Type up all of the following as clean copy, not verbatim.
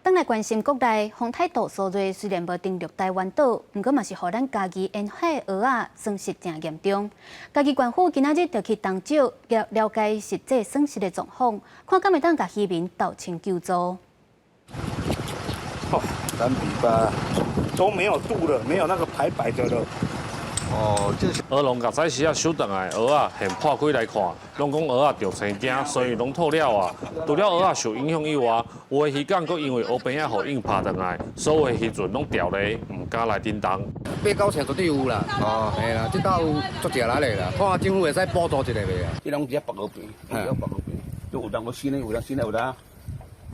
当来关心国内风台岛所在虽然无登陆台湾岛，不过嘛是互咱家己沿海蚵仔损失正严重。家己官府今仔日就去东石了解实际损失的状况，看敢会当甲渔民到清救助。哦，3比8，都没有肚了，没有那个白白的了。哦，这是蚵农甲早时啊收回来的蚵仔，现破开来看，拢讲蚵仔着生惊，所以拢吐了啊。除了蚵仔受影响以外，有的鱼港佫因为蚵边仔互硬拍转来，所有的鱼船拢掉咧，唔敢来叮当。8、9成绝对有啦，哦，系啦，这道有足食来咧啦，看下政府会使补助一下未啊？这拢只白蚵边，白蚵边，都有人个新的，有人新的有啦，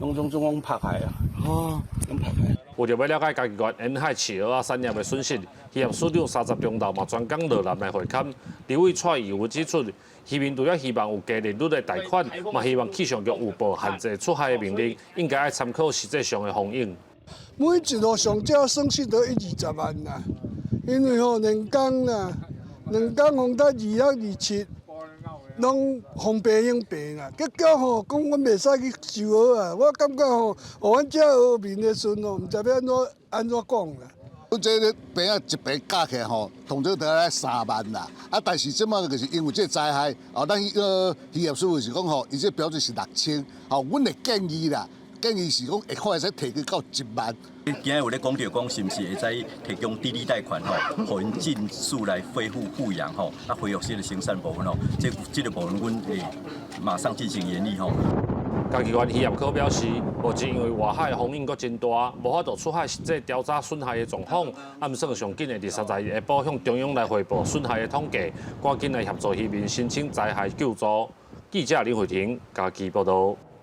拢拍开啊，哦，拢拍开。为着要了解家己县沿海饲蚵仔产业的损失，渔业署长30中昼嘛专工落南来会勘。李伟蔡义有指出，渔民除了希望有加利率的贷款，嘛希望气象局有报限制出海的命令，应该爱参考实际上的风影。每一路上只损失到120万啦，因为人工啦，人工风台26、27，拢风平影平啦。结果讲阮袂使去收蚵啊，我感觉阮遮蚵民的时阵毋知要安怎讲啦。阮这个饼啊一饼加起来同这得来3万啦。但是即马就是因为这灾害，咱渔业署是讲伊这标准是6000，阮的建议啦。建议是讲，会使提高到1万。今日有咧讲到讲，是毋是会使提供低利贷款互因尽速来恢复富养恢复新的生产部分这个部分，阮会马上进行严厉家己县渔业科表示，目前因为外海风影阁真大，无法度出海实际调查损害的状况，毋算上紧的伫30日下晡向中央来汇报损害的统计，赶紧来协助渔民申请灾害救助。记者林慧婷，家己报道。